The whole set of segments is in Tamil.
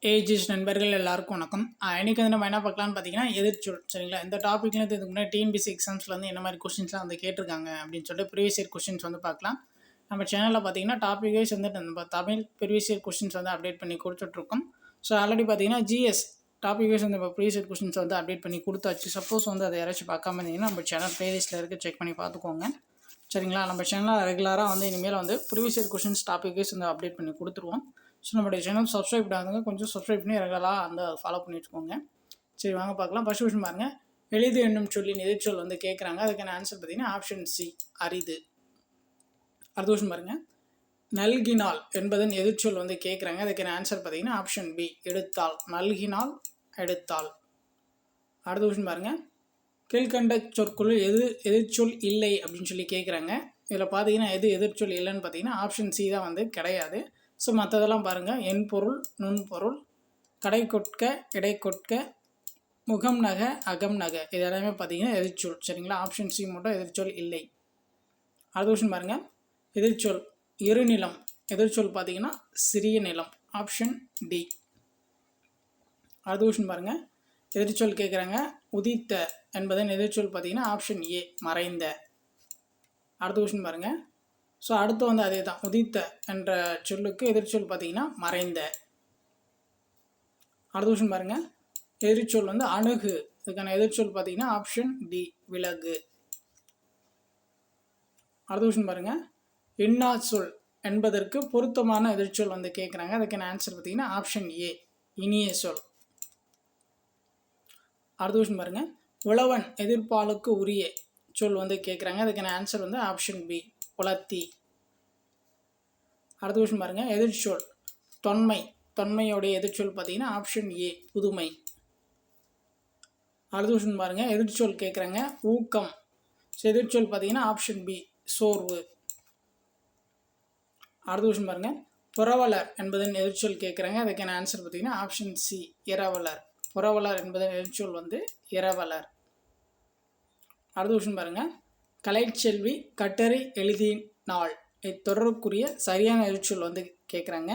ஏஜிஸ் நண்பர்கள் எல்லாருக்கும் வணக்கம். இன்றைக்கி வந்து நம்ம என்ன பார்க்கலான்னு பார்த்தீங்கன்னா எதிர்ச்சொல். சரிங்களா? இந்த டாப்பிக்லேருந்து இதுக்கு முன்னாடி டிஎன்பிசி எக்ஸாம்ஸில் வந்து என்ன மாதிரி கொஸ்டின்ஸ்லாம் வந்து கேட்டிருக்காங்க அப்படின்னு சொல்லிட்டு ப்ரீவியஸ் இயர் கொஸ்டின்ஸ் வந்து பார்க்கலாம். நம்ம சேனலில் பார்த்தீங்கன்னா டாபிக் வைஸ் வந்து நம்ம தமிழ் ப்ரீவியஸ் இயர் கொஸ்டின்ஸ் வந்து அப்டேட் பண்ணி கொடுத்துட்ருக்கோம். ஸோ ஆல்ரெடி பார்த்தீங்கன்னா ஜிஎஸ் டாபிக் வைஸ் வந்து இப்போ ப்ரீவியஸ் இயர் கொஸ்டின்ஸ் வந்து அப்டேட் பண்ணி கொடுத்தாச்சு. சப்போஸ் வந்து அதை யாராச்சும் பார்க்காம இருந்தீங்கன்னா நம்ம சேனல் ப்ளேலிஸ்ட்டில் இருக்க செக் பண்ணி பார்த்துக்கோங்க. சரிங்களா? நம்ம சேனலில் ரெகுலராக வந்து இனிமேல் வந்து previous year questions topic wise வந்து அப்டேட் பண்ணி கொடுத்துருவோம். ஸோ நம்மளுடைய சேனல் சப்ஸ்கிரைப் பண்ணாதவங்க கொஞ்சம் சப்ஸ்கிரைப் பண்ணி ரெகுலராக அந்த ஃபாலோ பண்ணி வச்சுக்கோங்க. சரி, வாங்க பார்க்கலாம். ஃபர்ஸ்ட் கொஸ்டின் பாருங்கள். எளிது என்னும் சொல்லின் எதிர்ச்சொல் வந்து கேட்குறாங்க. அதுக்கான ஆன்சர் பார்த்தீங்கன்னா ஆப்ஷன் சி, அரிது. அடுத்த கொஸ்டின் பாருங்கள். நல்கினால் என்பதன் எதிர்ச்சொல் வந்து கேட்குறாங்க. அதுக்கான ஆன்சர் பார்த்தீங்கன்னா ஆப்ஷன் பி, எடுத்தால். நல்கினால், எடுத்தால். அடுத்த கொஸ்டின் பாருங்கள். கீழ்கண்ட சொற்குள் எது எதிர்ச்சொல் இல்லை அப்படின்னு சொல்லி கேட்குறாங்க. இதில் பார்த்தீங்கன்னா எது எதிர்ச்சொல் இல்லைன்னு பார்த்தீங்கன்னா ஆப்ஷன் சி தான் வந்து கிடையாது. ஸோ மற்றதெல்லாம் பாருங்கள். என் பொருள், நுண்பொருள், கடை கொட்க, இடை கொட்க, முகம் நக, அகம் நக, இது எல்லாமே பார்த்தீங்கன்னா எதிர்ச்சொல். சரிங்களா? ஆப்ஷன் சி மட்டும் எதிர்ச்சொல் இல்லை. அடுத்த கொஸ்டின் பாருங்கள். எதிர்ச்சொல் இருநிலம் எதிர்ச்சொல் பார்த்தீங்கன்னா சிறிய நிலம். Option D. அடுத்த கொஸ்டின் பாருங்கள். எதிர்ச்சொல் கேட்குறாங்க. உதித்த என்பதன் எதிர்ச்சொல் பார்த்தீங்கன்னா ஆப்ஷன் ஏ, மறைந்த. அடுத்த கொஸ்டின் பாருங்கள். ஸோ அடுத்து வந்து அதே தான். உதித்த என்ற சொல்லுக்கு எதிர்ச்சொல் பார்த்தீங்கன்னா மறைந்த. அடுத்த கொஸ்டின் பாருங்கள். எதிர்ச்சொல் வந்து அணுகு, இதுக்கான எதிர்ச்சொல் பார்த்தீங்கன்னா ஆப்ஷன் டி, விலகு. அடுத்த கொஸ்டின் பாருங்கள். இன்னா சொல் என்பதற்கு பொருத்தமான எதிர்ச்சொல் வந்து கேட்குறாங்க. அதுக்கான ஆன்சர் பார்த்தீங்கன்னா ஆப்ஷன் ஏ, இனிய சொல். அடுத்த கொஸ்டின் பாருங்கள். உழவன் எதிர்ப்பாலுக்கு உரிய சொல் வந்து கேட்குறாங்க. அதுக்கான ஆன்சர் வந்து ஆப்ஷன் பி, உலத்தி. அடுத்த கொஸ்டின் பாருங்கள். எதிர்ச்சொல் தொன்மை, தொன்மையோடைய எதிர்ச்சொல் பார்த்தீங்கன்னா ஆப்ஷன் ஏ, புதுமை. அடுத்த கொஸ்டின் பாருங்கள். எதிர்ச்சொல் கேட்குறாங்க. ஊக்கம், எதிர்ச்சொல் பார்த்தீங்கன்னா ஆப்ஷன் பி, சோர்வு. அடுத்த கொஸ்டின் பாருங்கள். புரவலர் என்பதன் எதிர்ச்சொல் கேட்குறாங்க. அதுக்கான ஆன்சர் பார்த்தீங்கன்னா ஆப்ஷன் சி, இரவலர். புரவலர் என்பதன் எதிர்ச்சொல் வந்து இரவலர். அடுத்த கொஸ்டின் பாருங்கள். கலைச்செல்வி கட்டரை எழுதினாள், இத்தொடருக்குரிய சரியான எதிர்ச்சொல் வந்து கேட்குறாங்க.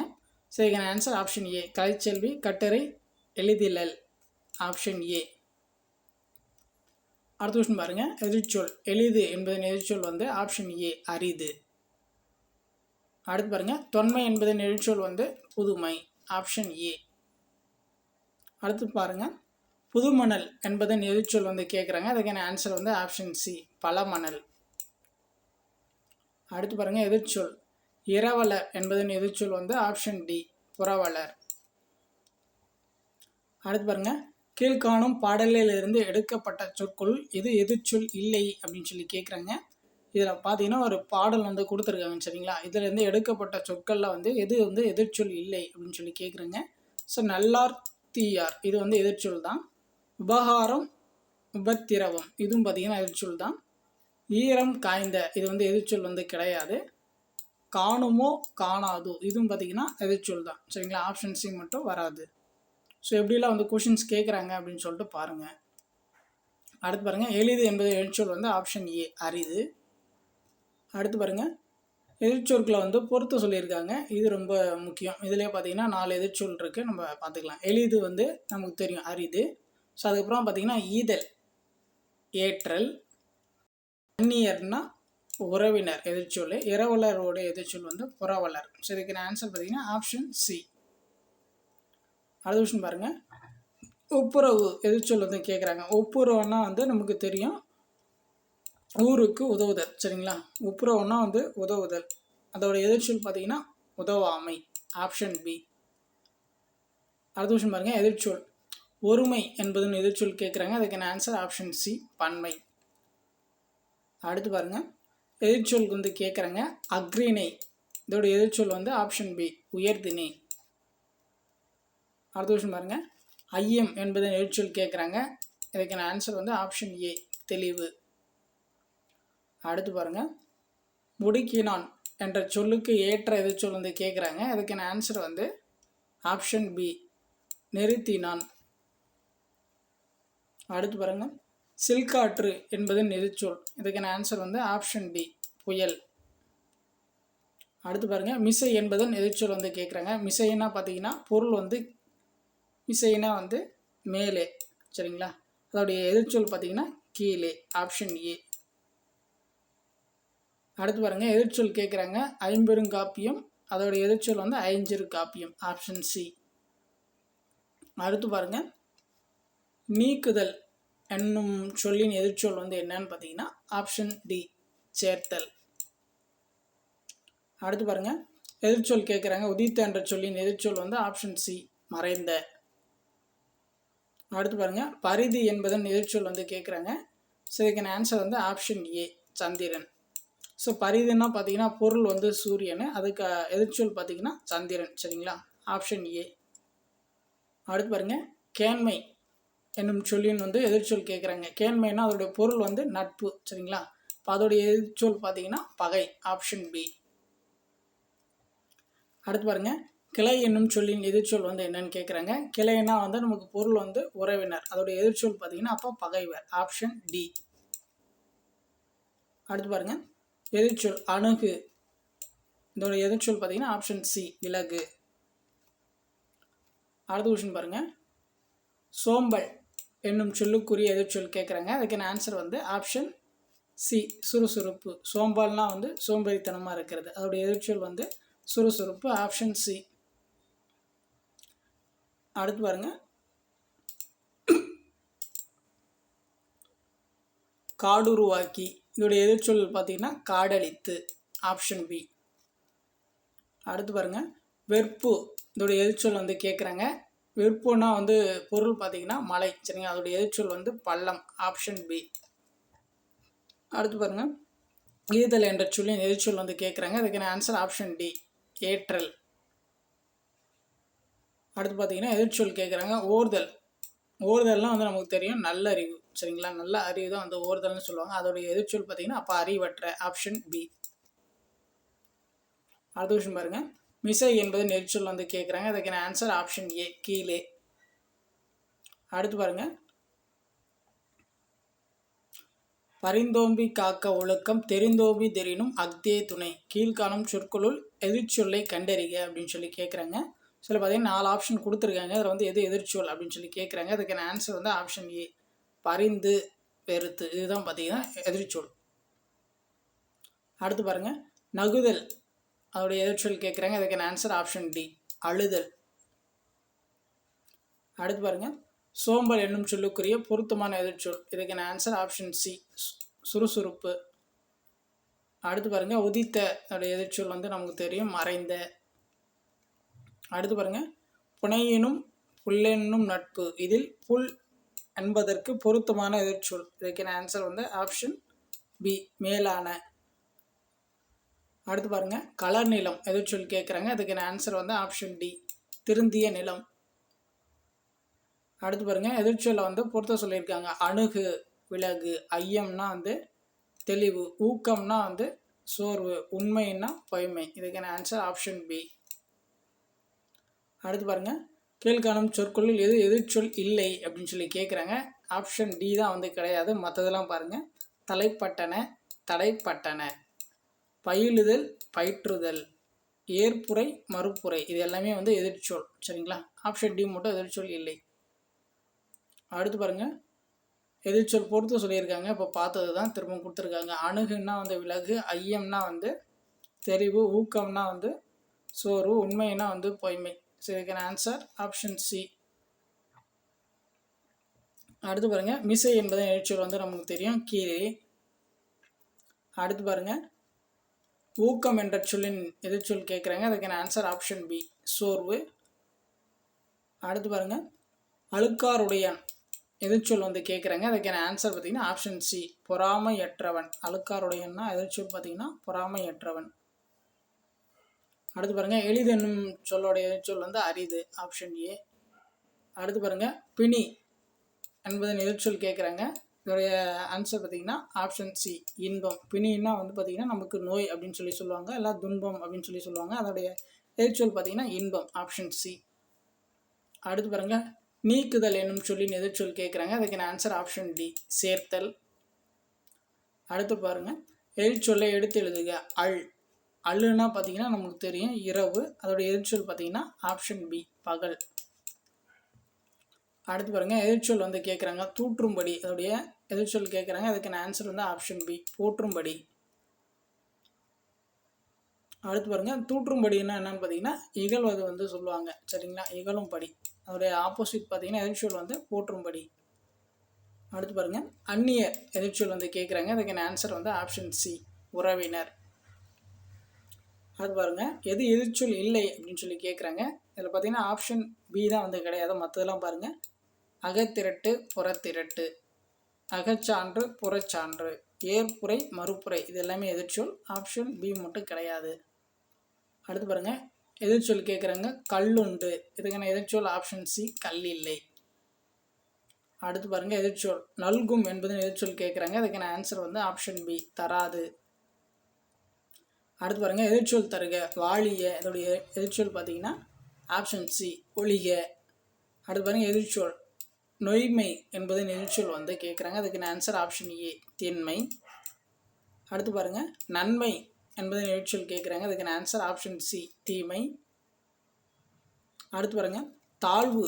ஸோ இதுக்கான ஆன்சர் ஆப்ஷன் ஏ, கலைச்செல்வி கட்டரை எழுதிலல். Option A. அடுத்த கொஸ்டின் பாருங்கள். எதிர்ச்சொல் எளிது என்பதன் எதிர்ச்சொல் வந்து ஆப்ஷன் ஏ, அரிது. அடுத்து பாருங்கள். தொன்மை என்பதன் எதிர்ச்சொல் வந்து புதுமை. Option A. அடுத்து பாருங்கள். புதுமணல் என்பதன் எதிர்ச்சொல் வந்து கேட்குறாங்க. அதுக்கான ஆன்சர் வந்து ஆப்ஷன் சி, பழமணல். அடுத்து பாருங்கள். எதிர்ச்சொல் இரவலர் என்பதன் எதிர்ச்சொல் வந்து ஆப்ஷன் டி, புரவலர். அடுத்து பாருங்கள். கீழ்காணும் பாடலிலிருந்து எடுக்கப்பட்ட சொற்குள் இது எதிர்ச்சொல் இல்லை அப்படின்னு சொல்லி கேட்குறாங்க. இதில் பார்த்தீங்கன்னா ஒரு பாடல் வந்து கொடுத்துருக்காங்க. சரிங்களா? இதிலேருந்து எடுக்கப்பட்ட சொற்களில் வந்து எது வந்து எதிர்ச்சொல் இல்லை அப்படின்னு சொல்லி கேட்குறாங்க. ஸோ நல்லார் தீயார் இது வந்து எதிர்ச்சொல் தான். உபகாரம், உபத்திரவம் இதுவும் பார்த்தீங்கன்னா எதிர்ச்சொல் தான். ஈரம் காய்ந்த இது வந்து எதிர்ச்சொல் வந்து கிடையாது. காணுமோ காணாதோ இதுவும் பார்த்தீங்கன்னா எதிர்ச்சொல் தான். சரிங்களா? ஆப்ஷன் சி மட்டும் வராது. ஸோ எப்படிலாம் வந்து கொஷின்ஸ் கேட்குறாங்க அப்படின்னு சொல்லிட்டு பாருங்கள். அடுத்து பாருங்கள். எளிது என்பது எதிர்ச்சொல் வந்து ஆப்ஷன் ஏ, அரிது. அடுத்து பாருங்கள். எதிர்ச்சொற்களை வந்து பொறுத்து சொல்லியிருக்காங்க. இது ரொம்ப முக்கியம். இதிலே பார்த்தீங்கன்னா 4 எதிர்ச்சொல் இருக்குது, நம்ம பார்த்துக்கலாம். எளிது வந்து நமக்கு தெரியும், அரிது. ஸோ அதுக்கப்புறம் பார்த்தீங்கன்னா ஈதல், ஏற்றல். அந்நியர்னா உறவினர் எதிர்ச்சொல். இரவலரோட எதிர்ச்சொல் வந்து புரவலர். ஸோ இதுக்கு ஆன்சர் பார்த்தீங்கன்னா ஆப்ஷன் சி. அடுத்த கொஸ்டின் பாருங்கள். ஒப்புரவு எதிர்ச்சொல் வந்து கேட்குறாங்க. ஒப்புரவுன்னா வந்து நமக்கு தெரியும், ஊருக்கு உதவுதல். சரிங்களா? ஒப்புரவுன்னா வந்து உதவுதல். அதோட எதிர்ச்சொல் பார்த்தீங்கன்னா உதவாமை. Option B. அடுத்த கொஸ்டின் பாருங்கள். எதிர்ச்சொல் ஒருமை என்பதுன்னு எதிர்ச்சொல் கேட்குறாங்க. அதுக்கான ஆன்சர் ஆப்ஷன் சி, பன்மை. அடுத்து பாருங்கள். எதிர்ச்சொல் வந்து கேட்குறாங்க. அக்ரிணை இதோட எதிர்ச்சொல் வந்து ஆப்ஷன் பி, உயர்திணை. அடுத்த கொஸ்டின் பாருங்கள். ஐயம் என்பதன் எதிர்ச்சொல் கேட்குறாங்க. இதுக்கான ஆன்சர் வந்து ஆப்ஷன் ஏ, தெளிவு. அடுத்து பாருங்கள். முடுக்கினான் என்ற சொல்லுக்கு ஏற்ற எதிர்ச்சொல் வந்து கேட்குறாங்க. அதுக்கான ஆன்சர் வந்து ஆப்ஷன் பி, நிறுத்தினான். அடுத்து பாருங்கள். சில்காற்று என்பதன் எதிர்ச்சொல். இதுக்கான ஆன்சர் வந்து ஆப்ஷன் டி, புயல். அடுத்து பாருங்கள். மிசை என்பதன் எதிர்ச்சொல் வந்து கேட்குறாங்க. மிசைன்னா பார்த்தீங்கன்னா பொருள் வந்து மிசைனா வந்து மேலே, சரிங்களா. அதோடைய எதிர்ச்சொல் பார்த்தீங்கன்னா கீழே, ஆப்ஷன் ஏ. அடுத்து பாருங்கள், எதிர்ச்சொல் கேட்குறாங்க. ஐம்பெருங்காப்பியம், அதோடைய எதிர்ச்சொல் வந்து ஐஞ்சிறு காப்பியம், ஆப்ஷன் சி. அடுத்து பாருங்கள், நீக்குதல் என்னும் சொல்லின் எதிர்ச்சொல் வந்து என்னன்னு பார்த்தீங்கன்னா ஆப்ஷன் டி, சேர்த்தல். அடுத்து பாருங்கள், எதிர்ச்சொல் கேட்குறாங்க. உதித்த என்ற சொல்லின் எதிர்ச்சொல் வந்து ஆப்ஷன் சி, மறைந்த. அடுத்து பாருங்கள், பரிதி என்பதன் எதிர்ச்சொல் வந்து கேட்குறாங்க. ஸோ இதுக்கான ஆன்சர் வந்து ஆப்ஷன் ஏ, சந்திரன். ஸோ பரிதின்னா பார்த்தீங்கன்னா பொருள் வந்து சூரியன், அதுக்கு எதிர்ச்சொல் பார்த்தீங்கன்னா சந்திரன், சரிங்களா. Option A. அடுத்து பாருங்கள், கேண்மை என்னும் சொல்லின் வந்து எதிர்ச்சொல் கேட்குறாங்க. கேண்மைன்னா அதோடைய பொருள் வந்து நட்பு, சரிங்களா. இப்போ அதோடைய எதிர்ச்சொல் பார்த்தீங்கன்னா பகை, ஆப்ஷன் பி. அடுத்து பாருங்கள், கிளை என்னும் சொல்லின் எதிர்ச்சொல் வந்து என்னன்னு கேட்குறாங்க. கிளைன்னா வந்து நமக்கு பொருள் வந்து உறவினர், அதோடைய எதிர்ச்சொல் பார்த்தீங்கன்னா அப்போ பகைவர், ஆப்ஷன் டி. அடுத்து பாருங்கள், எதிர்ச்சொல் அணுகு, இதோட எதிர்ச்சொல் பார்த்தீங்கன்னா ஆப்ஷன் சி, விலகு. அடுத்த கொஸ்டின் பாருங்கள், சோம்பல் என்னும் சொல்லுக்குரிய எதிர்ச்சொல் கேட்குறாங்க. அதுக்கான ஆன்சர் வந்து ஆப்ஷன் சி, சுறுசுறுப்பு. சோம்பல்னா வந்து சோம்பேறித்தனமாக இருக்கிறது, அதோடைய எதிர்ச்சொல் வந்து சுறுசுறுப்பு, ஆப்ஷன் சி. அடுத்து பாருங்கள், காடுருவாக்கி, இதோடைய எதிர்ச்சொல் பார்த்தீங்கன்னா காடழித்து, ஆப்ஷன் பி. அடுத்து பாருங்கள், வெறுப்பு, இதோடைய எதிர்ச்சொல் வந்து கேட்குறாங்க. வெறுப்புனா வந்து பொருள் பார்த்தீங்கன்னா மலை, சரிங்களா. அதோடைய எதிர்ச்சொல் வந்து பள்ளம், ஆப்ஷன் பி. அடுத்து பாருங்கள், ஈதல் என்ற சொல்லின் எதிர்ச்சொல் வந்து கேட்குறாங்க. அதுக்கான ஆன்சர் ஆப்ஷன் டி, ஏற்றல். அடுத்து பார்த்தீங்கன்னா எதிர்ச்சொல் கேட்குறாங்க. ஓர்தல், ஓர்தல்னால் வந்து நமக்கு தெரியும் நல்ல அறிவு, சரிங்களா. நல்ல அறிவு தான் வந்து ஓர்தல்னு சொல்லுவாங்க. அதோடைய எதிர்ச்சொல் பார்த்தீங்கன்னா அப்போ அறிவற்ற, ஆப்ஷன் பி. அடுத்த விஷயம் பாருங்கள், மிசை என்பது எதிர்ச்சொல் வந்து கேட்குறாங்க. அதுக்கான ஆன்சர் ஆப்ஷன் ஏ, கீழே. அடுத்து பாருங்கள், பரிந்தோம்பி காக்க ஒழுக்கம் தெரிந்தோம்பி தெரினும் அக்தே துணை, கீழ்காணும் சொற்களுள் எதிர்ச்சொல்லை கண்டறிக அப்படின்னு சொல்லி கேட்குறாங்க. சில பார்த்தீங்கன்னா 4 ஆப்ஷன் கொடுத்துருக்காங்க. அதில் வந்து எது எதிர்ச்சொல் அப்படின்னு சொல்லி கேட்குறாங்க. அதுக்கான ஆன்சர் வந்து ஆப்ஷன் ஏ, பரிந்து வெறுத்து, இதுதான் பார்த்தீங்கன்னா எதிர்ச்சொல். அடுத்து பாருங்கள், நகுதல், அதோடைய எதிர்ச்சொல் கேட்குறாங்க. அதுக்கான ஆன்சர் ஆப்ஷன் டி, அழுதல். அடுத்து பாருங்கள், சோம்பல் என்னும் சொல்லுக்குரிய பொருத்தமான எதிர்ச்சொல், இதுக்கான ஆன்சர் ஆப்ஷன் சி, சுறுசுறுப்பு. அடுத்து பாருங்கள், உதித்த, அதோடைய எதிர்ச்சொல் வந்து நமக்கு தெரியும் மறைந்த. அடுத்து பாருங்கள், புனையினும் புல்லென்னும் நட்பு, இதில் புல் என்பதற்கு பொருத்தமான எதிர்ச்சொல், இதுக்கான ஆன்சர் வந்து ஆப்ஷன் பி, மேலான. அடுத்து பாருங்கள், கலர் நிலம் எதிர்ச்சொல் கேட்குறாங்க. அதுக்கான ஆன்சர் வந்து ஆப்ஷன் டி, திருந்திய நிலம். அடுத்து பாருங்கள், எதிர்ச்சொல்லை வந்து பொறுத்த சொல்லியிருக்காங்க. அணுகு, விலகு, ஐயம்னா வந்து தெளிவு, ஊக்கம்னா வந்து சோர்வு, உண்மைன்னா பொய்மை, இதுக்கான ஆன்சர் ஆப்ஷன் பி. அடுத்து பாருங்கள், கீழ்காணும் சொற்களுள் எது எதிர்ச்சொல் இல்லை அப்படின்னு சொல்லி கேட்குறாங்க. ஆப்ஷன் டி தான் வந்து கிடையாது. மற்றதெல்லாம் பாருங்கள், தலைப்பட்டன, தடைப்பட்டன, பயிலுதல், பயிற்றுதல், ஏற்புரை, மறுப்புரை, இது எல்லாமே வந்து எதிர்ச்சொல், சரிங்களா. ஆப்ஷன் டி மட்டும் எதிர்ச்சொல் இல்லை. அடுத்து பாருங்கள், எதிர்ச்சொல் பொறுத்து சொல்லியிருக்காங்க. இப்போ பார்த்தது தான் திரும்ப கொடுத்துருக்காங்க. அணுகுன்னா வந்து விலகு, ஐயம்னா வந்து தெரிவு, ஊக்கம்னா வந்து சோர்வு, உண்மைன்னா வந்து பொய்மை. ஸோ இதுக்கான ஆன்சர் ஆப்ஷன் சி. அடுத்து பாருங்கள், மிசை என்பது எதிர்ச்சொல் வந்து நமக்கு தெரியும் கீழே. அடுத்து பாருங்கள், ஊக்கம் என்ற சொல்லின் எதிர்ச்சொல் கேட்குறாங்க. அதுக்கான ஆன்சர் ஆப்ஷன் பி, சோர்வு. அடுத்து பாருங்கள், அழுக்காருடையான் எதிர்ச்சொல் வந்து கேட்குறாங்க. அதுக்கான ஆன்சர் பார்த்தீங்கன்னா ஆப்ஷன் சி, பொறாமையற்றவன். அழுக்காருடையன்னா எதிர்ச்சொல் பார்த்தீங்கன்னா பொறாமையற்றவன். அடுத்து பாருங்கள், எளிது என்னும் சொல்லோடைய எதிர்ச்சொல் வந்து அரிது, ஆப்ஷன் ஏ. அடுத்து பாருங்கள், பிணி என்பதன் எதிர்ச்சொல் கேட்குறாங்க. இதோடைய ஆன்சர் பார்த்தீங்கன்னா ஆப்ஷன் சி, இன்பம். பிணின்னா வந்து பார்த்திங்கன்னா நமக்கு நோய் அப்படின்னு சொல்லி சொல்லுவாங்க, இல்லை துன்பம் அப்படின்னு சொல்லி சொல்லுவாங்க. அதோடைய எதிர்ச்சொல் பார்த்தீங்கன்னா இன்பம், ஆப்ஷன் சி. அடுத்து பாருங்கள், நீக்குதல் என்னும் சொல்லின் எதிர்ச்சொல் கேட்குறாங்க. அதுக்கான ஆன்சர் ஆப்ஷன் டி, சேர்த்தல். அடுத்து பாருங்கள், எதிர்ச்சொல்லை எடுத்து எழுதுக. அள், அள்ளுன்னா பார்த்தீங்கன்னா நமக்கு தெரியும் இரவு, அதோடைய எதிர்ச்சொல் பார்த்தீங்கன்னா ஆப்ஷன் பி, பகல். அடுத்து பாருங்கள் எதிர்ச்சொல் வந்து கேட்குறாங்க தூற்றும்படி, அதோடைய எதிர்ச்சொல் கேட்குறாங்க. அதுக்கான ஆன்சர் வந்து ஆப்ஷன் பி போற்றும்படி. அடுத்து பாருங்கள் தூற்றும்படினா என்னன்னு பார்த்தீங்கன்னா இகழ்வது வந்து சொல்லுவாங்க சரிங்களா, இகழும் படி. அதோடைய ஆப்போசிட் பார்த்தீங்கன்னா எதிர்ச்சொல் வந்து போற்றும்படி. அடுத்து பாருங்கள் அந்நியர் எதிர்ச்சொல் வந்து கேட்குறாங்க. அதுக்கான ஆன்சர் வந்து ஆப்ஷன் சி உறவினர். அது பாருங்கள் எது எதிர்ச்சொல் இல்லை அப்படின்னு சொல்லி கேட்குறாங்க. இதில் பார்த்தீங்கன்னா ஆப்ஷன் பி தான் வந்து கிடையாது. மற்றதெல்லாம் பாருங்கள் அகத்திரட்டு புறத்திரட்டு, அகச்சான்று புறச்சான்று, ஏற்புரை மறுப்புரை, இது எல்லாமே எதிர்ச்சொல். ஆப்ஷன் பி மட்டும் கிடையாது. அடுத்து பாருங்கள் எதிர்ச்சொல் கேட்குறாங்க கல்லுண்டு, இதுக்கான எதிர்ச்சொல் ஆப்ஷன் சி கல் இல்லை. அடுத்து பாருங்கள் எதிர்ச்சொல் நல்கும் என்பது எதிர்ச்சொல் கேட்குறாங்க. அதுக்கான ஆன்சர் வந்து ஆப்ஷன் பி தராது. அடுத்து பாருங்கள் எதிர்ச்சொல் தருக வாழிய, இதோடைய எதிர்ச்சொல் பார்த்தீங்கன்னா ஆப்ஷன் சி ஒழிக. அடுத்து பாருங்கள் எதிர்ச்சொல் நொய்மை என்பதன் எதிர்ச்சொல் வந்து கேட்குறாங்க. அதுக்கான ஆன்சர் ஆப்ஷன் ஏ திண்மை. அடுத்து பாருங்கள் நன்மை என்பதன் எதிர்ச்சொல் கேட்குறாங்க. அதுக்கான ஆன்சர் ஆப்ஷன் சி தீமை. அடுத்து பாருங்கள் தாழ்வு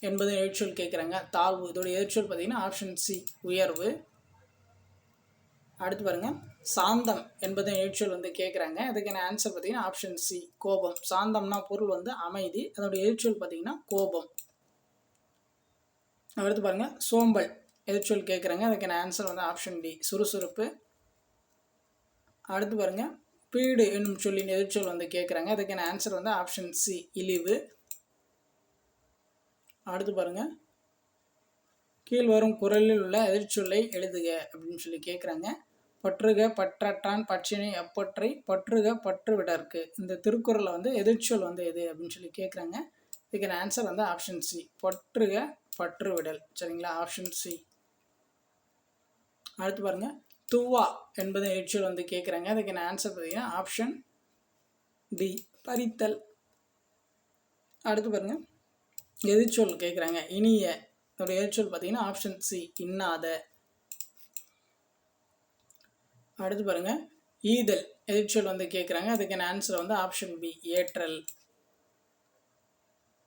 என்பதன் எதிர்ச்சொல் கேட்குறாங்க. தாழ்வு, இதோடைய எதிர்ச்சொல் பார்த்தீங்கன்னா ஆப்ஷன் சி உயர்வு. அடுத்து பாருங்கள் சாந்தம் என்பதன் எதிர்ச்சொல் வந்து கேட்குறாங்க. அதுக்கான ஆன்சர் பார்த்தீங்கன்னா ஆப்ஷன் சி கோபம். சாந்தம்னா பொருள் வந்து அமைதி, அதோடைய எதிர்ச்சொல் பார்த்தீங்கன்னா கோபம். அடுத்து பாருங்கள் சோம்பல் எதிர்ச்சொல் கேட்குறாங்க. அதுக்கான ஆன்சர் வந்து ஆப்ஷன் டி சுறுசுறுப்பு. அடுத்து பாருங்கள் பீடு என்னும் சொல்லின் எதிர்ச்சொல் வந்து கேட்குறாங்க. அதுக்கான ஆன்சர் வந்து ஆப்ஷன் சி இழிவு. அடுத்து பாருங்கள் கீழ் வரும் குறளில் உள்ள எதிர்ச்சொல்லை எழுதுக அப்படின்னு சொல்லி கேட்குறாங்க. பற்றுக பற்றற்றான் பற்றினை எப்பற்றை பற்றுக பற்று விடற்கு, இந்த திருக்குறளில் வந்து எதிர்ச்சொல் வந்து எது அப்படின்னு சொல்லி கேட்குறாங்க. இதுக்கான ஆன்சர் வந்து ஆப்ஷன் சி பற்றுக பற்று விடல் சரிங்களா, ஆப்ஷன் சி. அடுத்து பாருங்கள் துவா என்பது எதிர்ச்சொல் வந்து கேட்குறாங்க. அதுக்கான ஆன்சர் பார்த்தீங்கன்னா ஆப்ஷன் டி பறித்தல். அடுத்து பாருங்கள் எதிர்ச்சொல் கேட்குறாங்க இனிய, இதோட எதிர்ச்சொல் பார்த்தீங்கன்னா ஆப்ஷன் சி இன்னாத. அடுத்து பாருங்கள் ஈதல் எதிர்ச்சொல் வந்து கேட்குறாங்க. அதுக்கான ஆன்சர் வந்து ஆப்ஷன் பி ஏற்றல்.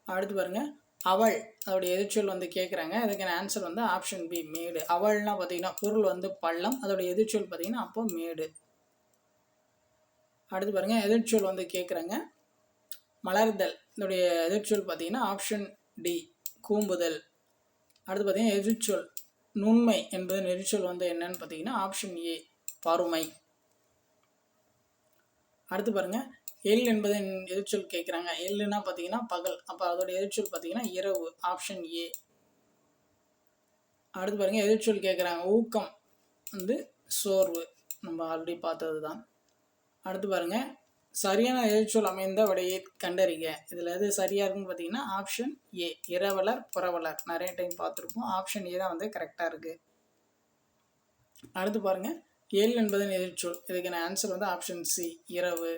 அடுத்து பாருங்கள் அவள், அதோடைய எதிர்ச்சொல் வந்து கேட்குறாங்க. அதுக்கான ஆன்சர் வந்து ஆப்ஷன் பி மேடு. அவள்னா பார்த்தீங்கன்னா பொருள் வந்து பள்ளம், அதோடைய எதிர்ச்சொல் பார்த்தீங்கன்னா அப்போ மேடு. அடுத்து பாருங்கள் எதிர்ச்சொல் வந்து கேட்குறாங்க மலர்தல், இதோடைய எதிர்ச்சொல் பார்த்தீங்கன்னா ஆப்ஷன் டி கூம்புதல். அடுத்து பார்த்தீங்கன்னா எதிர்ச்சொல் நுண்மை என்பதன் எதிர்ச்சொல் வந்து என்னன்னு பார்த்தீங்கன்னா ஆப்ஷன் ஏ பருமை. அடுத்து பாருங்கள் எல் என்பதன் எதிர்ச்சொல் கேட்குறாங்க. எல்லுன்னா பார்த்தீங்கன்னா பகல், அப்போ அதோட எதிர்ச்சொல் பார்த்தீங்கன்னா இரவு, ஆப்ஷன் ஏ. அடுத்து பாருங்கள் எதிர்ச்சொல் கேட்குறாங்க ஊக்கம் வந்து சோர்வு, நம்ம ஆல்ரெடி பார்த்தது தான். அடுத்து பாருங்கள் சரியான எதிர்ச்சொல் அமைந்த விடையை கண்டறிக, இதில் எது சரியாக இருக்குன்னு பார்த்தீங்கன்னா ஆப்ஷன் ஏ இரவலர் புறவலர், நிறைய டைம் பார்த்துருப்போம். ஆப்ஷன் ஏ தான் வந்து கரெக்டாக இருக்குது. அடுத்து பாருங்கள் எல் என்பதன் எதிர்ச்சொல், இதுக்கான ஆன்சர் வந்து ஆப்ஷன் சி இரவு.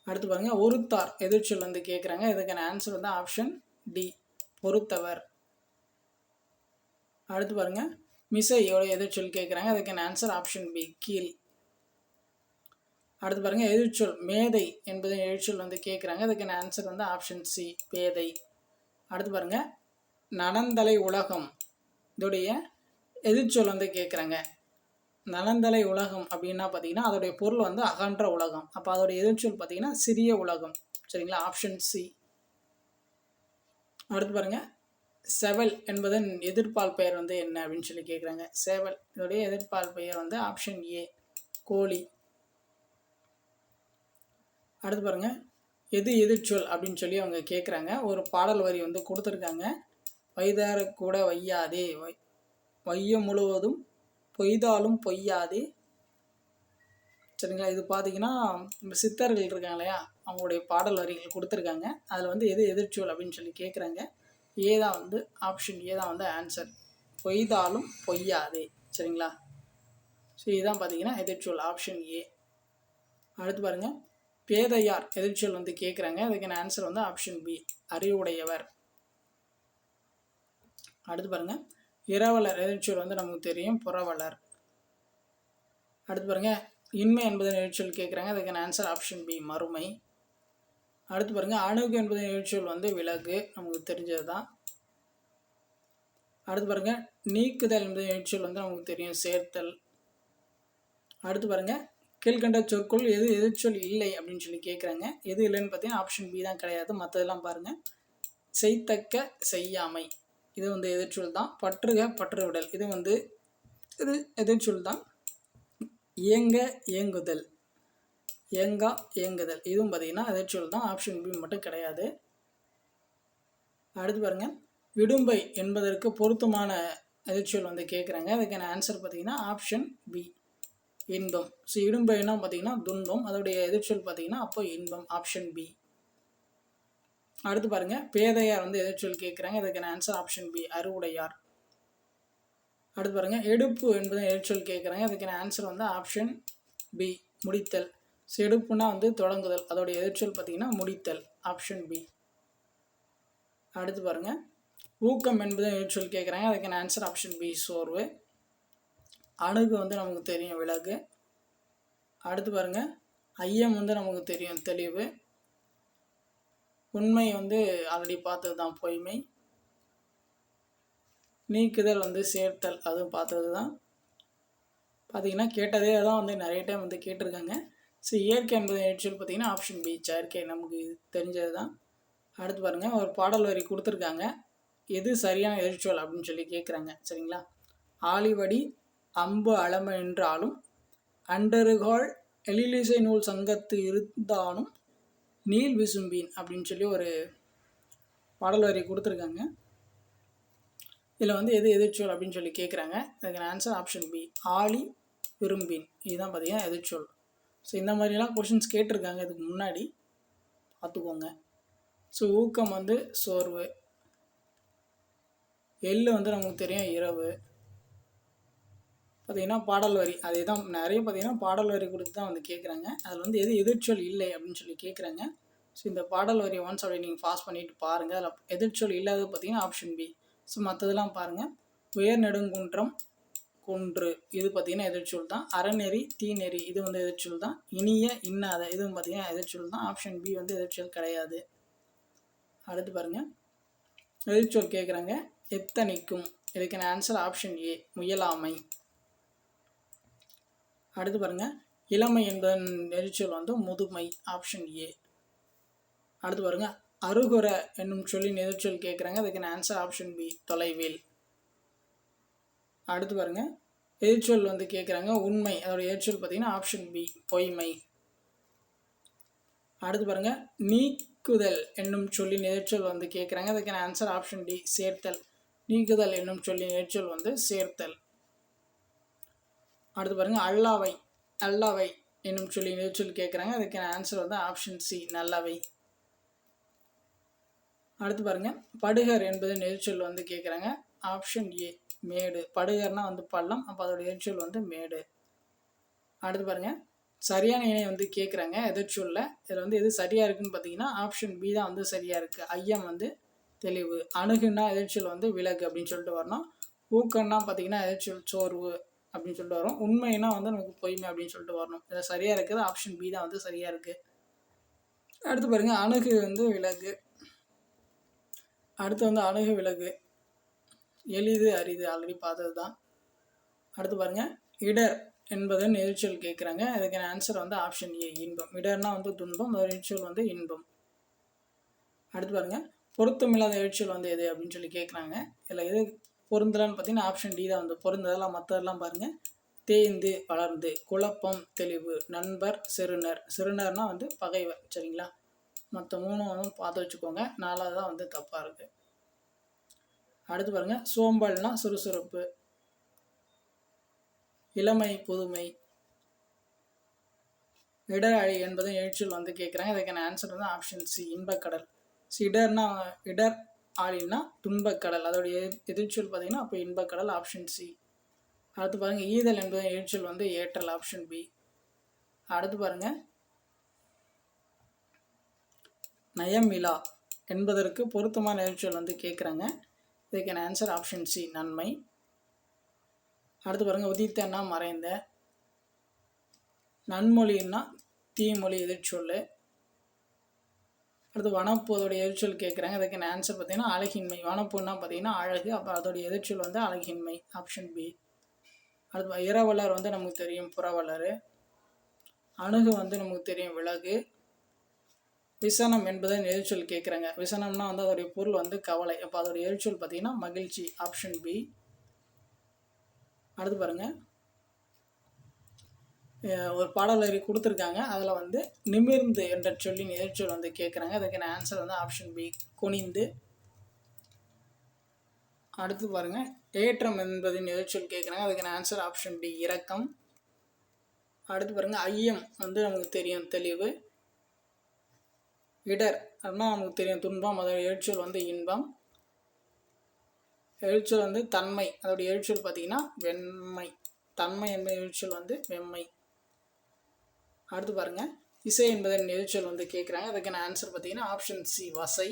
அடுத்து பாருங்கள் ஒருத்தார் எதிர்ச்சொல் வந்து கேட்குறாங்க. இதுக்கான ஆன்சர் வந்து ஆப்ஷன் டி பொறுத்தவர். அடுத்து பாருங்கள் மிசையோட எதிர்ச்சொல் கேட்குறாங்க. அதுக்கான ஆன்சர் ஆப்ஷன் பி கீழ். அடுத்து பாருங்கள் எதிர்ச்சொல் மேதை என்பதன் எதிர்ச்சொல் வந்து கேட்குறாங்க. அதுக்கான ஆன்சர் வந்து ஆப்ஷன் சி பேதை. அடுத்து பாருங்கள் நனந்தலை உலகம், இதோடைய எதிர்ச்சொல் வந்து கேட்குறாங்க. நலந்தலை உலகம் அப்படின்னா பார்த்தீங்கன்னா அதோடைய பொருள் வந்து அகன்ற உலகம், அப்போ அதோடைய எதிர்ச்சொல் பார்த்தீங்கன்னா சிறிய உலகம் சரிங்களா, ஆப்ஷன் சி. அடுத்து பாருங்கள் செவல் என்பதன் எதிர்ப்பால் பெயர் வந்து என்ன அப்படின்னு சொல்லி கேட்குறாங்க. செவல், இதோடைய எதிர்ப்பால் பெயர் வந்து ஆப்ஷன் ஏ கோழி. அடுத்து பாருங்கள் எது எதிர்ச்சொல் அப்படின்னு சொல்லி அவங்க கேட்குறாங்க. ஒரு பாடல் வரி வந்து கொடுத்துருக்காங்க. வைதார கூட வையாதே வையம் முழுவதும் பொய்தாலும் பொய்யாதே சரிங்களா. இது பார்த்தீங்கன்னா சித்தர்கள் இருக்காங்க இல்லையா, அவங்களுடைய பாடல் வரிகள் கொடுத்துருக்காங்க. அதில் வந்து எது எதிர்ச்சொல் அப்படின்னு சொல்லி கேட்குறாங்க. ஏ தான் வந்து ஆப்ஷன் ஏ தான் வந்து ஆன்சர், பொய்தாலும் பொய்யாதே சரிங்களா. ஸோ இதுதான் பார்த்தீங்கன்னா எதிர்ச்சொல் ஆப்ஷன் ஏ. அடுத்து பாருங்கள் பேதையார் எதிர்ச்சொல் வந்து கேட்குறாங்க. அதுக்கான ஆன்சர் வந்து ஆப்ஷன் பி அறிவுடையவர். அடுத்து பாருங்கள் இரவலர் எதிர்ச்சொல் வந்து நமக்கு தெரியும் புறவலர். அடுத்து பாருங்கள் இன்மை என்பதன் எதிர்ச்சொல் கேட்குறாங்க. அதுக்கான ஆன்சர் ஆப்ஷன் பி மறுமை. அடுத்து பாருங்கள் அணுகு என்பதன் எதிர்ச்சொல் வந்து விலகு, நமக்கு தெரிஞ்சது தான். அடுத்து பாருங்கள் நீக்குதல் என்பது எதிர்ச்சொல் வந்து நமக்கு தெரியும் சேர்த்தல். அடுத்து பாருங்கள் கீழ்கண்ட சொற்குள் எது எதிர்ச்சொல் இல்லை அப்படின்னு சொல்லி கேட்குறாங்க. எது இல்லைன்னு பார்த்தீங்கன்னா ஆப்ஷன் பி தான் கிடையாது. மற்றதெல்லாம் பாருங்கள். செய்தக்க செய்யாமை இது வந்து எதிர்ச்சொல் தான். பற்றுக பற்றுவிடல் இது வந்து இது எதிர்ச்சொல் தான். இயங்க இயங்குதல் இயங்கா இயங்குதல் இதுவும் பார்த்தீங்கன்னா எதிர்ச்சொல் தான். ஆப்ஷன் பி மட்டும் கிடையாது. அடுத்து பாருங்கள் விடும்பை என்பதற்கு பொருத்தமான எதிர்ச்சொல் வந்து கேட்குறாங்க. அதுக்கான ஆன்சர் பார்த்தீங்கன்னா ஆப்ஷன் பி இன்பம். ஸோ இடும்பைனா பார்த்தீங்கன்னா துன்பம், அதோடைய எதிர்ச்சொல் பார்த்தீங்கன்னா அப்போ இன்பம், ஆப்ஷன் பி. அடுத்து பாருங்கள் பேதையார் வந்து எதிர்ச்சொல் கேட்குறாங்க. அதுக்கான ஆன்சர் ஆப்ஷன் பி அறுவுடையார். அடுத்து பாருங்கள் எடுப்பு என்பது எதிர்ச்சொல் கேட்குறாங்க. அதுக்கான ஆன்சர் வந்து ஆப்ஷன் பி முடித்தல். ஸோ எடுப்புனா வந்து தொடங்குதல், அதோடைய எதிர்ச்சொல் பார்த்தீங்கன்னா முடித்தல், ஆப்ஷன் பி. அடுத்து பாருங்கள் ஊக்கம் என்பது எதிர்ச்சொல் கேட்குறாங்க. அதுக்கான ஆன்சர் ஆப்ஷன் பி சோர்வு. அணுகு வந்து நமக்கு தெரியும் விலகு. அடுத்து பாருங்கள் ஐயம் வந்து நமக்கு தெரியும் தெளிவு. உண்மை வந்து ஆல்ரெடி பார்த்தது தான் பொய்மை. நீக்குதல் வந்து சேர்த்தல் அதுவும் பார்த்தது தான். பார்த்தீங்கன்னா கேட்டதே தான் வந்து நிறைய டைம் வந்து கேட்டிருக்காங்க. ஸோ இயற்கை என்பது எதிர்ச்சொல் பார்த்தீங்கன்னா ஆப்ஷன் பி செயற்கை, நமக்கு தெரிஞ்சது தான். அடுத்து பாருங்கள் ஒரு பாடல் வரி கொடுத்துருக்காங்க. எது சரியான எதிர்ச்சொல் அப்படின்னு சொல்லி கேட்குறாங்க. சரிங்களா? ஆலிவடி அம்பு அளம என்றாலும் அண்டருகால் எழிலிசை நூல் சங்கத்து இருந்தாலும் நீல் விசும்பின் அப்படின்னு சொல்லி ஒரு பாடல் வரி கொடுத்துருக்காங்க. இதில் வந்து எது எதிர்ச்சொல் அப்படின்னு சொல்லி கேட்குறாங்க. அதுக்கான ஆன்சர் ஆப்ஷன் பி ஆலி விரும்பின் இதுதான் பார்த்தீங்கன்னா எதிர்ச்சொல். ஸோ இந்த மாதிரிலாம் கொஷின்ஸ் கேட்டிருக்காங்க இதுக்கு முன்னாடி, பார்த்துக்கோங்க. ஸோ ஊக்கம் வந்து சோர்வு. எள்ளு வந்து நமக்கு தெரியும் இரவு. பார்த்தீங்கன்னா பாடல் வரி அதே தான் நிறைய பார்த்தீங்கன்னா பாடல் வரி கொடுத்து தான் வந்து கேட்குறாங்க. அதில் வந்து எது எதிர்ச்சொல் இல்லை அப்படின்னு சொல்லி கேட்குறாங்க. ஸோ இந்த பாடல் வரி ஒன்ஸ் அப்படி நீங்கள் பாஸ் பண்ணிவிட்டு பாருங்கள். அதில் எதிர்ச்சொல் இல்லாதது பார்த்தீங்கன்னா ஆப்ஷன் பி. ஸோ மற்றதெல்லாம் பாருங்கள். உயர் நெடுங்குன்றம் குன்று இது பார்த்தீங்கன்னா எதிர்ச்சொல் தான். அறநெறி தீநெறி இது வந்து எதிர்ச்சொல் தான். இனிய இன்னாத இதுவும் பார்த்தீங்கன்னா எதிர்ச்சொல் தான். ஆப்ஷன் பி வந்து எதிர்ச்சொல் கிடையாது. அடுத்து பாருங்கள் எதிர்ச்சொல் கேட்குறாங்க. எத்தனைக்கும் இதுக்கான ஆன்சர் ஆப்ஷன் ஏ முயலாமை. அடுத்து பாருங்கள் இளமை என்பதன் எதிர்ச்சொல் வந்து முதுமை, ஆப்ஷன் ஏ. அடுத்து பாருங்கள் அருகுற என்னும் சொல்லின் எதிர்ச்சொல் கேட்குறாங்க. அதுக்கான ஆன்சர் ஆப்ஷன் பி தொலைவேல். அடுத்து பாருங்கள் எதிர்ச்சொல் வந்து கேட்குறாங்க உண்மை, அதோட எதிர்ச்சொல் பார்த்தீங்கன்னா ஆப்ஷன் பி பொய்மை. அடுத்து பாருங்கள் நீக்குதல் என்னும் சொல்லின் எதிர்ச்சொல் வந்து கேட்குறாங்க. அதுக்கான ஆன்சர் ஆப்ஷன் டி சேர்த்தல். நீக்குதல் என்னும் சொல்லின் எதிர்ச்சொல் வந்து சேர்த்தல். அடுத்து பாருங்கள் அல்லாவை அல்லாவை என்னும் சொல்லின் எதிர்ச்சொல் கேட்குறாங்க. அதுக்கான ஆன்சர் வந்து ஆப்ஷன் சி நல்லவை. அடுத்து பாருங்கள் படுகர் என்பதன் எதிர்ச்சொல் வந்து கேட்குறாங்க. ஆப்ஷன் ஏ மேடு. படுகர்னா வந்து பள்ளம், அப்போ அதோட எதிர்ச்சொல் வந்து மேடு. அடுத்து பாருங்கள் சரியான இணை வந்து கேட்குறாங்க எதிர்ச்சொல்ல. இதில் வந்து எது சரியாக இருக்குன்னு பார்த்தீங்கன்னா ஆப்ஷன் பி தான் வந்து சரியாக இருக்குது. ஐயம் வந்து தெளிவு. அணுகுன்னா எதிர்ச்சொல் வந்து விலகு அப்படின்னு சொல்லிட்டு வரணும். ஊக்கன்னா பார்த்தீங்கன்னா எதிர்ச்சொல் சோர்வு அப்படின்னு சொல்லிட்டு வரும். உண்மைன்னா வந்து நமக்கு பொய்மை அப்படின்னு சொல்லிட்டு வரணும். இதில் சரியாக இருக்குது ஆப்ஷன் பி தான் வந்து சரியாக இருக்குது. அடுத்து பாருங்கள் அணுகு வந்து விலகு. அடுத்து வந்து அணுகு விலகு எளிது அரிது ஆல்ரெடி பார்த்தது தான். அடுத்து பாருங்கள் இடர் என்பதன் எதிர்ச்சொல் கேட்குறாங்க. அதுக்கான ஆன்சர் வந்து ஆப்ஷன் ஏ இன்பம். இடர்னா வந்து துன்பம், அதோட எதிர்ச்சொல் வந்து இன்பம். அடுத்து பாருங்கள் பொருத்தமில்லாத எதிர்ச்சொல் வந்து எது அப்படின்னு சொல்லி கேட்குறாங்க. இதில் எது பொருந்தலான்னு பார்த்தீங்கன்னா ஆப்ஷன் டி தான் வந்து பொருந்ததெல்லாம். மற்றதெல்லாம் பாருங்கள் தேய்ந்து வளர்ந்து, குழப்பம் தெளிவு, நண்பர் சிறுனர். சிறுனர்னால் வந்து பகைவர். சரிங்களா? மற்ற மூணும் வந்து பார்த்து வச்சுக்கோங்க. நாலாவது தான் வந்து தப்பாக இருக்குது. அடுத்து பாருங்கள் சோம்பல்னா சுறுசுறுப்பு, இளமை புதுமை. இடர் என்பது எதிர்ச்சொல் வந்து கேட்குறாங்க. அதுக்கான ஆன்சர் வந்து ஆப்ஷன் சி இன்பக்கடல். இடர்னா இடர் ஆளின்னா துன்பக்கடல், அதோடைய எதிர்ச்சொல் பார்த்தீங்கன்னா அப்போ இன்பக்கடல், ஆப்ஷன் சி. அடுத்து பாருங்கள் ஈதல் என்பது எதிர்ச்சொல் வந்து ஏற்றல், ஆப்ஷன் பி. அடுத்து பாருங்கள் நயமிலா என்பதற்கு பொருத்தமான எதிர்ச்சொல் வந்து கேட்குறாங்க. இதுக்கான ஆன்சர் ஆப்ஷன் சி நன்மை. அடுத்து பாருங்கள் உதித்தன்னா மறைந்த, நன்மொழின்னா தீமொழி எதிர்ச்சொல். அடுத்து வனப்பு அதோடைய எதிர்ச்சொல் கேட்குறாங்க. அதுக்கான ஆன்சர் பார்த்தீங்கன்னா அழகின்மை. வனப்புன்னா பார்த்தீங்கன்னா அழகு, அப்போ அதோடைய எதிர்ச்சொல் வந்து அழகின்மை. Option B. அடுத்து இரவலர் வந்து நமக்கு தெரியும் புறவலர். அணுகு வந்து நமக்கு தெரியும் விலகு. விசனம் என்பதன் எதிர்ச்சொல் கேட்குறாங்க. விசனம்னா வந்து அதோடைய பொருள் வந்து கவலை, அப்போ அதோடைய எதிர்ச்சொல் பார்த்தீங்கன்னா மகிழ்ச்சி. Option B. அடுத்து பாருங்கள், ஒரு பாடல் வரி கொடுத்துருக்காங்க. அதில் வந்து நிமிர்ந்து என்ற சொல்லின் எதிர்ச்சொல் வந்து கேட்குறாங்க. அதுக்கான ஆன்சர் வந்து ஆப்ஷன் பி, குனிந்து. அடுத்து பாருங்கள், ஏற்றம் என்பதின் எதிர்ச்சொல் கேட்குறாங்க. அதுக்கான ஆன்சர் ஆப்ஷன் டி, இரக்கம். அடுத்து பாருங்கள், ஐயம் வந்து நமக்கு தெரியும் தெளிவு. இடர் அப்படின்னா நமக்கு தெரியும் துன்பம், அதோட எழுச்சொல் வந்து இன்பம். எழுச்சொல் வந்து தன்மை, அதோடைய எழுச்சொல் பார்த்தீங்கன்னா வெண்மை. தன்மை என்பது எழுச்சொல் வந்து வெம்மை. அடுத்து பாருங்கள், இசை என்பதன் எதிர்ச்சொல் வந்து கேட்குறாங்க. அதுக்கான ஆன்சர் பார்த்தீங்கன்னா ஆப்ஷன் சி, வசை.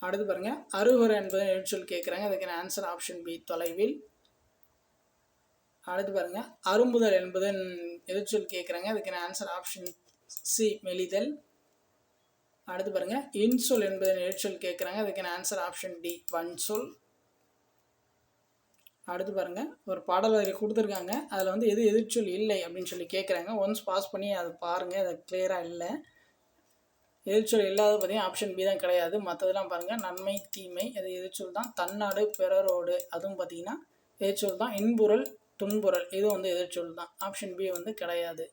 அடுத்து பாருங்கள், அருகுறை என்பதன் எதிர்ச்சொல் கேட்குறாங்க. அதுக்கான ஆன்சர் ஆப்ஷன் பி, தொலைவில். அடுத்து பாருங்கள், அரும்புதல் என்பதன் எதிர்ச்சொல் கேட்குறாங்க. அதுக்கான ஆன்சர் ஆப்ஷன் சி, மெலிதல். அடுத்து பாருங்கள், இன்சொல் என்பதன் எதிர்ச்சொல் கேட்குறாங்க. அதுக்கான ஆன்சர் ஆப்ஷன் டி, வன்சொல். அடுத்து பாருங்கள், ஒரு பாடல் வரி கொடுத்துருக்காங்க. அதில் வந்து எது எதிர்ச்சொல் இல்லை அப்படின்னு சொல்லி கேட்குறாங்க. ஒன்ஸ் பாஸ் பண்ணி அதை பாருங்கள், அது கிளியராக இல்லை. எதிர்ச்சொல் இல்லாத பார்த்தீங்கன்னா ஆப்ஷன் பி தான் கிடையாது. மற்றதெல்லாம் பாருங்கள், நன்மை தீமை அது எதிர்ச்சொல் தான். தன்னாடு பிறரோடு அதுவும் பார்த்தீங்கன்னா எதிர்ச்சொல் தான். இன்புறல் துன்புறல் இதுவும் வந்து எதிர்ச்சொல் தான். ஆப்ஷன் பி வந்து கிடையாது.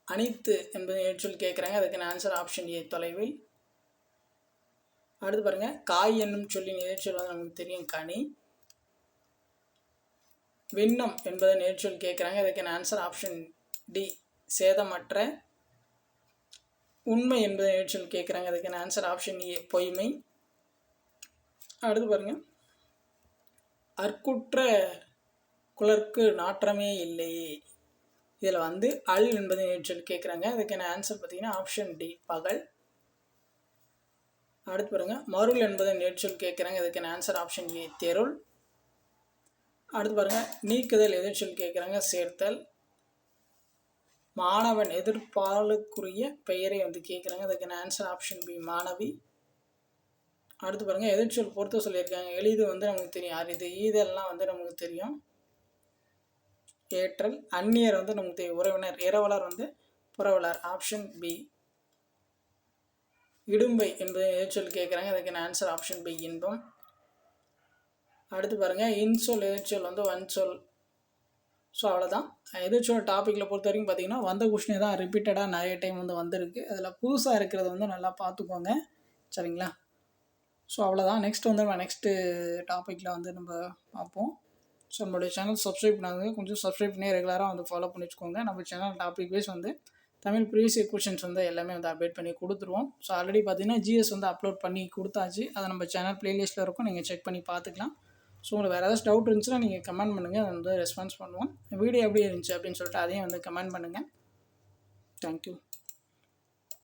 அனைத்து என்பது எதிர்ச்சொல் கேட்குறாங்க. அதுக்கான ஆன்சர் ஆப்ஷன் ஏ, தொலைவில். அடுத்து பாருங்கள், காய் என்னும் சொல்லின் எதிர்ச்சொல் வந்து நமக்கு தெரியும் கனி. விண்ணம் என்பதன் எதிர்ச்சொல் கேட்குறாங்க. அதுக்கான ஆன்சர் ஆப்ஷன் டி, சேதமற்ற. உண்மை என்பதன் எதிர்ச்சொல் கேட்குறாங்க. அதுக்கான ஆன்சர் ஆப்ஷன் ஏ, பொய்மை. அடுத்து பாருங்கள், அற்குற்ற குலர்க்கு நாற்றமே இல்லையே. இதில் வந்து அல் என்பதன் எதிர்ச்சொல் கேட்குறாங்க. அதுக்கான ஆன்சர் பார்த்தீங்கன்னா ஆப்ஷன் டி, பகல். அடுத்து பாருங்கள், மருள் என்பதன் எதிர்ச்சொல் கேட்குறாங்க. அதுக்கான ஆன்சர் ஆப்ஷன் ஏ, தெருள். அடுத்து பாருங்கள், நீக்குதல் எதிர்ச்சொல் கேட்குறாங்க. சேர்த்தல். மாணவன் எதிர்பாலுக்குரிய பெயரை வந்து கேட்குறாங்க. அதுக்கான ஆன்சர் ஆப்ஷன் பி, மாணவி. அடுத்து பாருங்கள், எதிர்ச்சொல் பொறுத்த சொல்லியிருக்காங்க. எளிது வந்து நமக்கு தெரியும் அரிது. ஈதெல்லாம் வந்து நமக்கு தெரியும் ஏற்றல். அந்நியர் வந்து நமக்கு தெரியும் உறவினர். இரவலர் வந்து புறவலர். Option B. இடும்பை என்பது எதிர்ச்சொல் கேட்குறாங்க. அதுக்கான ஆன்சர் ஆப்ஷன் பி, இன்பம். அடுத்து பாருங்கள், இன்சொல் எதிர்ச்சொல் வந்து வன்சொல். ஸோ அவ்வளோதான். எதிர்ச்சொல் டாப்பிக்கில் பொறுத்த வரைக்கும் பார்த்தீங்கன்னா வந்த கொஷினே தான் ரிப்பீட்டடாக நிறைய டைம் வந்து வந்திருக்கு. அதில் புதுசாக இருக்கிறத வந்து நல்லா பார்த்துக்கோங்க, சரிங்களா? ஸோ அவ்வளோதான். நெக்ஸ்ட் வந்து நம்ம நெக்ஸ்ட்டு டாப்பிக்கில் வந்து நம்ம பார்ப்போம். ஸோ நம்மளுடைய சேனல் சப்ஸ்கிரைப் பண்ணாதவங்க கொஞ்சம் சப்ஸ்கிரைப் பண்ணி ரெகுலராக வந்து ஃபாலோ பண்ணி வச்சுக்கோங்க. நம்ம சேனல் டாபிக் வைஸ் வந்து தமிழ் ப்ரீவியஸ் இயர் கொஷின்ஸ் வந்து எல்லாமே வந்து அப்டேட் பண்ணி கொடுத்துருவோம். ஸோ ஆல்ரெடி பார்த்தீங்கன்னா ஜிஎஸ் வந்து அப்லோட் பண்ணி கொடுத்தாச்சு. அதை நம்ம சேனல் ப்ளேலிஸ்ட்டில் இருக்கும், நீங்கள் செக் பண்ணி பார்த்துக்கலாம். ஸோ உங்களுக்கு வேறு ஏதாச்சும் டவுட் இருந்துச்சுன்னா நீங்கள் கமெண்ட் பண்ணுங்கள், அதை வந்து ரெஸ்பான்ஸ் பண்ணுவோம். வீடியோ எப்படி இருந்துச்சு அப்படின்னு சொல்லிட்டு அதையும் வந்து கமெண்ட் பண்ணுங்கள். தேங்க்யூ.